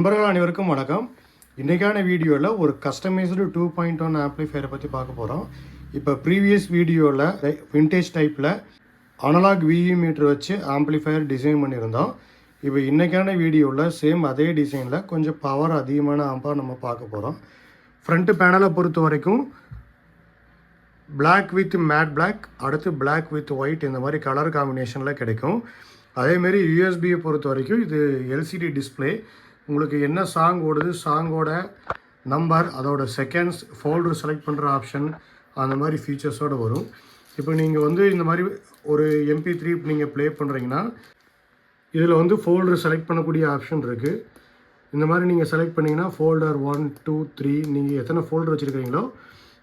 நண்பர்கள் அனைவருக்கும் வணக்கம். இன்றைக்கான வீடியோவில் ஒரு கஸ்டமைஸ்டு 2.1 ஆம்ப்ளிஃபையரை பற்றி பார்க்க போகிறோம். இப்போ ப்ரீவியஸ் வீடியோவில் விண்டேஜ் டைப்பில் அனலாக் விஇ மீட்டர் வச்சு ஆம்ப்ளிஃபையர் டிசைன் பண்ணியிருந்தோம். இப்போ இன்றைக்கான வீடியோவில் சேம் அதே டிசைனில் கொஞ்சம் பவர் அதிகமான ஆம்பாக நம்ம பார்க்க போகிறோம். ஃப்ரண்ட்டு பேனலை பொறுத்த வரைக்கும் பிளாக் வித் மேட் பிளாக், அடுத்து பிளாக் வித் ஒயிட், இந்த மாதிரி கலர் காம்பினேஷனில் கிடைக்கும். அதேமாரி யூஎஸ்பியை பொறுத்த வரைக்கும் இது எல்சிடி டிஸ்பிளே. உங்களுக்கு என்ன சாங் ஓடுது, சாங்கோட நம்பர், அதோட செகண்ட்ஸ், ஃபோல்டர் செலக்ட் பண்ணுற ஆப்ஷன், அந்த மாதிரி ஃபீச்சர்ஸோடு வரும். இப்போ நீங்கள் இந்த மாதிரி ஒரு MP3 நீங்கள் ப்ளே பண்ணுறீங்கன்னா இதில் ஃபோல்டர் செலக்ட் பண்ணக்கூடிய ஆப்ஷன் இருக்குது. இந்த மாதிரி நீங்கள் செலக்ட் பண்ணிங்கன்னா ஃபோல்டர் 1, 2, 3 நீங்கள் எத்தனை ஃபோல்டர் வச்சுருக்கிறீங்களோ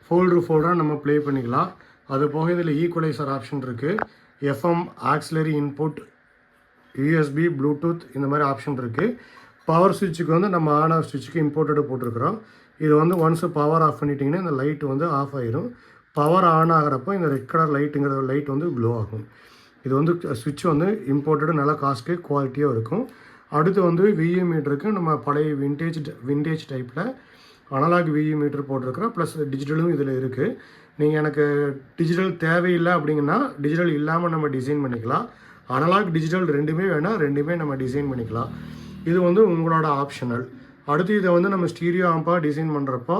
ஃபோல்டராக நம்ம ப்ளே பண்ணிக்கலாம். அது போக இதில் ஈக்குவலைசர் ஆப்ஷன் இருக்குது. FM, auxiliary input, USB, Bluetooth, இந்த மாதிரி ஆப்ஷன் இருக்குது. பவர் சுவிட்சுக்கு நம்ம ஆன் ஆஃப் சுவிட்சுக்கு இம்போர்ட்டடு போட்டிருக்கிறோம். இது ஒன்ஸ் பவர் ஆஃப் பண்ணிட்டீங்கன்னா இந்த லைட் ஆஃப் ஆயிரும். பவர் ஆன் ஆகிறப்போ இந்த ரெட் கலர் லைட்டுங்கிற லைட் க்ளோ ஆகும். இது சுவிட்ச் இம்போர்ட்டடு நல்லா காஸ்ட்லி குவாலிட்டியாக இருக்கும். அடுத்து விஇ மீட்டருக்கு நம்ம பழைய விண்டேஜ் டைப்பில் அனலாக் விஇ மீட்டர் போட்டிருக்கிறோம். ப்ளஸ் டிஜிட்டலும் இதில் இருக்குது. நீங்கள் எனக்கு டிஜிட்டல் தேவையில்லை அப்படிங்கன்னா டிஜிட்டல் இல்லாமல் நம்ம டிசைன் பண்ணிக்கலாம். அனலாக் டிஜிட்டல் ரெண்டுமே வேணால் ரெண்டுமே நம்ம டிசைன் பண்ணிக்கலாம். இது உங்களோட ஆப்ஷனல். அடுத்து இதை நம்ம ஸ்டீரியோ ஆம்பாக டிசைன் பண்ணுறப்போ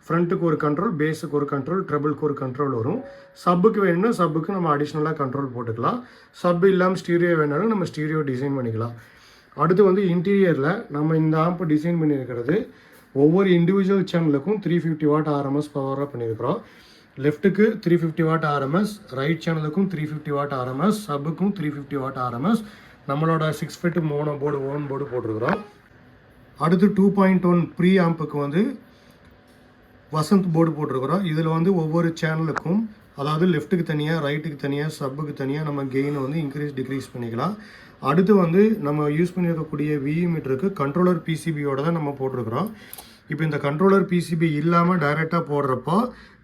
ஃப்ரண்ட்டுக்கு ஒரு கண்ட்ரோல், பேஸுக்கு ஒரு கண்ட்ரோல், ட்ரபிளுக்கு ஒரு கண்ட்ரோல் வரும். சப்புக்கு வேணும்னா சப்புக்கு நம்ம அடிஷ்னலாக கண்ட்ரோல் போட்டுக்கலாம். சப்பு இல்லாமல் ஸ்டீரியோ வேணாலும் நம்ம ஸ்டீரியோ டிசைன் பண்ணிக்கலாம். அடுத்து இன்டீரியரில் நம்ம இந்த ஆம்ப் டிசைன் பண்ணியிருக்கிறது ஒவ்வொரு இண்டிவிஜுவல் சேனலுக்கும் 350 வாட் ஆர்எம்எஸ் பவராக பண்ணியிருக்கிறோம். லெஃப்ட்டுக்கு 350 வாட் ஆர்எம்எஸ், ரைட் சேனலுக்கும் 350 வாட் ஆர்எம்எஸ், சப்புக்கும் 350 வாட் ஆர்எம்எஸ். நம்மளோட 6 feet mono board, on board போட்டிருக்கிறோம். அடுத்து 2.1 ப்ரீ ஆம்புக்கு வசந்த் போர்டு போட்டிருக்கிறோம். இதில் ஒவ்வொரு சேனலுக்கும், அதாவது லெஃப்ட்டுக்கு தனியாக, ரைட்டுக்கு தனியாக, சப்புக்கு தனியாக நம்ம கெயினை இன்க்ரீஸ் டிக்ரீஸ் பண்ணிக்கலாம். அடுத்து நம்ம யூஸ் பண்ணியிருக்கக்கூடிய விஇ மீட்டருக்கு கண்ட்ரோலர் பிசிபியோட தான் நம்ம போட்டிருக்கிறோம். இப்போ இந்த கண்ட்ரோலர் பிசிபி இல்லாமல் டைரெக்டாக போடுறப்போ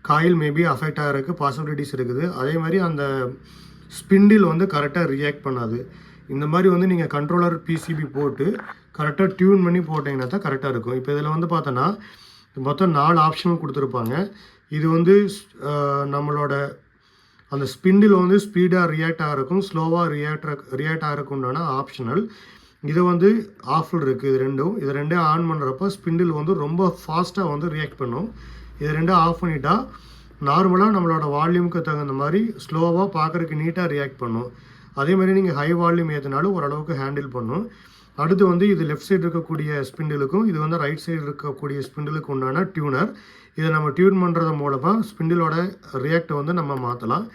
காயில் மேபி அஃபெக்ட் ஆகிறதுக்கு பாசிபிலிட்டிஸ் இருக்குது. அதே மாதிரி அந்த ஸ்பிண்டில் கரெக்டாக ரியாக்ட் பண்ணாது. இந்த மாதிரி நீங்கள் கண்ட்ரோலர் பிசிபி போட்டு கரெக்டாக டியூன் பண்ணி போட்டிங்கன்னா தான் கரெக்டாக இருக்கும். இப்போ இதில் பார்த்தோன்னா மொத்தம் 4 ஆப்ஷனும் கொடுத்துருப்பாங்க. இது நம்மளோட அந்த ஸ்பிண்டில் ஸ்பீடாக ரியாக்ட் ஆகிருக்கும், ஸ்லோவாக ரியாக்ட் ஆகிருக்கும்னா ஆப்ஷனல். இது ஆஃபில் இருக்குது. இது ரெண்டும் ஆன் பண்ணுறப்போ ஸ்பிண்டில் ரொம்ப ஃபாஸ்ட்டாக ரியாக்ட் பண்ணும். இது ரெண்டும் ஆஃப் பண்ணிட்டா நார்மலாக நம்மளோட வால்யூமுக்கு தகுந்த மாதிரி ஸ்லோவாக பார்க்குறதுக்கு நீட்டாக ரியாக்ட் பண்ணும். அதே மாதிரி நீங்கள் ஹை வால்யூம் ஏற்றினாலும் ஓரளவுக்கு ஹேண்டில் பண்ணும். அடுத்து இது லெஃப்ட் சைடு இருக்கக்கூடிய ஸ்பிண்டிலுக்கும் இது ரைட் சைடு இருக்கக்கூடிய ஸ்பிண்டிலுக்கு உண்டான டியூனர். இதை நம்ம டியூன் பண்ணுறது மூலமாக ஸ்பிண்டிலோட ரியாக்டை நம்ம மாற்றலாம்.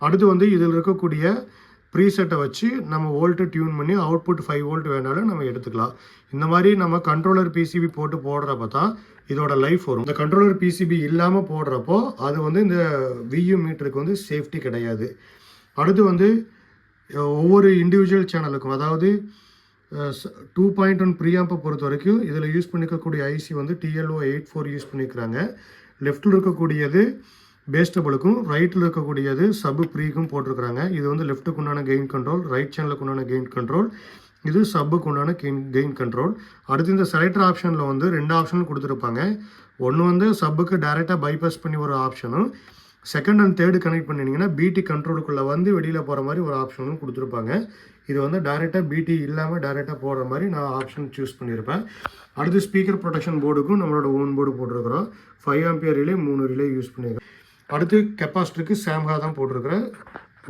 அடுத்து இதில் இருக்கக்கூடிய ப்ரீசெட்டை வச்சு நம்ம வோல்ட்டு டியூன் பண்ணி அவுட்புட் 5 வோல்ட் வேணாலும் நம்ம எடுத்துக்கலாம். இந்த மாதிரி நம்ம கண்ட்ரோலர் பிசிபி போட்டு போடுறப்ப தான் இதோட லைஃப் வரும். இந்த கண்ட்ரோலர் பிசிபி இல்லாமல் போடுறப்போ அது இந்த விஇ மீட்டருக்கு சேஃப்டி கிடையாது. அடுத்து ஒவ்வொரு இண்டிவிஜுவல் சேனலுக்கும், அதாவது 2.1 ப்ரீஆம்பை பொறுத்த வரைக்கும் இதில் யூஸ் பண்ணிக்கக்கூடிய ஐசி TLO84 யூஸ் பண்ணிக்கிறாங்க. லெஃப்ட்டில் இருக்கக்கூடியது பேஸ்டபிளுக்கும், ரைட்டில் இருக்கக்கூடியது சப்பு ப்ரீக்கும் போட்டிருக்கிறாங்க. இது லெஃப்ட்டுக்கு உண்டான கெயின் கண்ட்ரோல், ரைட் சேனலுக்கு உண்டான கெயின் கண்ட்ரோல், இது சப்புக்கு உண்டான கெயின் கண்ட்ரோல். அடுத்து இந்த செலக்டர் ஆப்ஷனில் 2 ஆப்ஷனும் கொடுத்துருப்பாங்க. ஒன்று சப்புக்கு டைரெக்டாக பைபாஸ் பண்ணி ஒரு ஆப்ஷனும், செகண்ட் அண்ட் தேர்டு கனெக்ட் பண்ணிங்கன்னா பிடி கண்ட்ரோலுக்குள்ளே வெளியில் போகிற மாதிரி ஒரு ஆப்ஷனும் கொடுத்துருப்பாங்க. இது டைரெக்டாக பிடி இல்லாமல் டைரெக்டாக போடுற மாதிரி நான் ஆப்ஷன் சூஸ் பண்ணியிருப்பேன். அடுத்து ஸ்பீக்கர் ப்ரொடெக்ஷன் போர்டுக்கும் நம்மளோட ஓன் போர்டு போட்டிருக்கிறோம். 5 ஆம்பியர் ரிலே, 3 ரிலே யூஸ் பண்ணியிருக்கோம். அடுத்து கெப்பாசிட்டருக்கு சாம்ஹா தான் போட்டிருக்கிறேன்.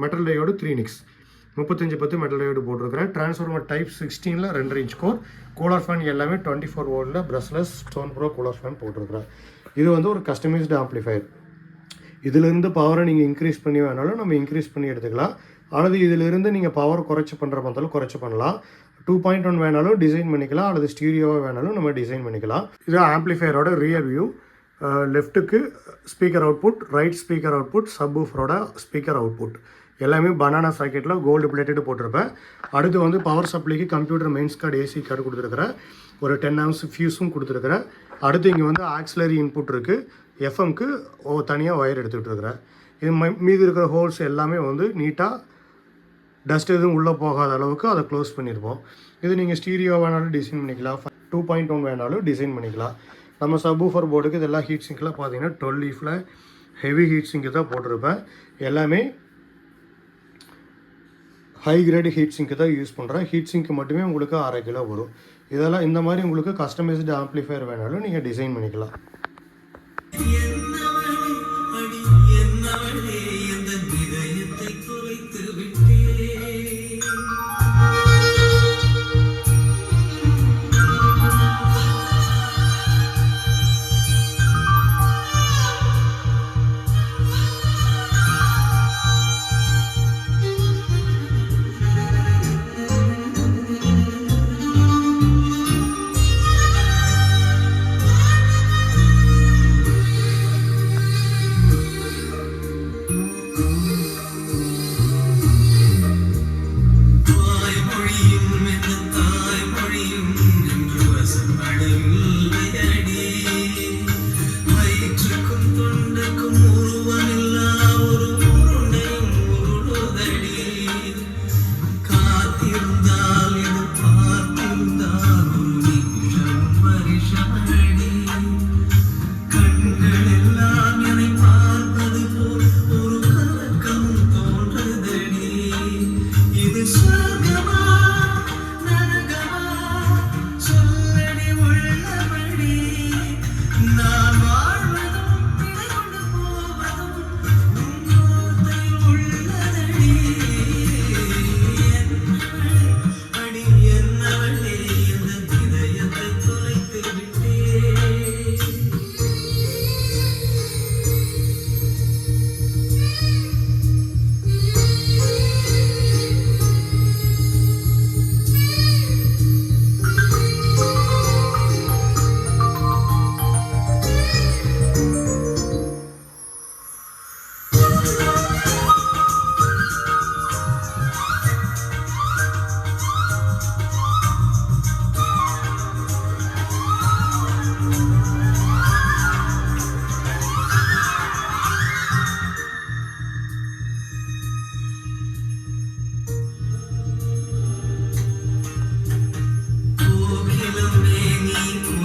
மெட்டல் டயோடு 3 நிக்ஸ் 3510 மெட்டல் டயோடு போட்டிருக்கிறேன். டிரான்ஸ்ஃபார்மர் டைப் 16ல் 2.5 இன்ச் கோர். கூலர் ஃபேன் எல்லாமே 24 வோல்ட்டில் brushless stone pro cooler fan போட்டிருக்கிறேன். இது ஒரு கஸ்டமைஸ்டு ஆம்ப்ளிஃபையர். இதிலிருந்து பவரை நீங்கள் இன்க்ரீஸ் பண்ணி வேணாலும் நம்ம இன்க்ரீஸ் பண்ணி எடுத்துக்கலாம். அல்லது இதிலிருந்து நீங்கள் பவர் குறைச்சி பண்ணுற பார்த்தாலும் குறைச்சி பண்ணலாம். 2.1 வேணாலும் டிசைன் பண்ணிக்கலாம், அல்லது ஸ்டீரியோவாக வேணாலும் நம்ம டிசைன் பண்ணிக்கலாம். இது ஆம்ப்ளிஃபையரோட ரியர் வியூ. லெஃப்ட்டுக்கு speaker output, right speaker output, சப்வூஃபரோட ஸ்பீக்கர் அவுட்புட் எல்லாமே பனானா சாக்கெட்டில் கோல்டு பிளேட்டட் போட்டிருப்பேன். அடுத்து பவர் சப்ளைக்கு computer mains cord, AC cord கொடுத்துருக்குறேன். ஒரு 10 ஆம்ஸ் ஃபியூஸும் கொடுத்துருக்குறேன். அடுத்து இங்கே ஆக்சிலரி இன்புட் இருக்குது. எஃப்எம்க்கு தனியாக ஒயர் எடுத்துகிட்டு இருக்கிறேன். இது மீதி இருக்கிற ஹோல்ஸ் எல்லாமே நீட்டாக டஸ்ட் எதுவும் உள்ளே போகாத அளவுக்கு அதை க்ளோஸ் பண்ணியிருப்போம். இது நீங்கள் ஸ்டீரியோ வேணாலும் டிசைன் பண்ணிக்கலாம். 2.1 வேணாலும் டிசைன் பண்ணிக்கலாம். நம்ம சப்வூஃபர் போர்டுக்கு இதெல்லாம் ஹீட் சிங்க்லாம் பார்த்தீங்கன்னா 12 லீஃபில் ஹெவி ஹீட் சிங்க்கு தான் போட்டிருப்பேன். எல்லாமே ஹை கிரேட் ஹீட் சிங்க்கு தான் யூஸ் பண்ணுறேன். ஹீட் சிங்க்கு மட்டுமே உங்களுக்கு 1/2 கிலோ வரும். இதெல்லாம் இந்த மாதிரி உங்களுக்கு கஸ்டமைஸ்டு ஆம்ப்ளிஃபையர் வேணாலும் நீங்கள் டிசைன் பண்ணிக்கலாம்.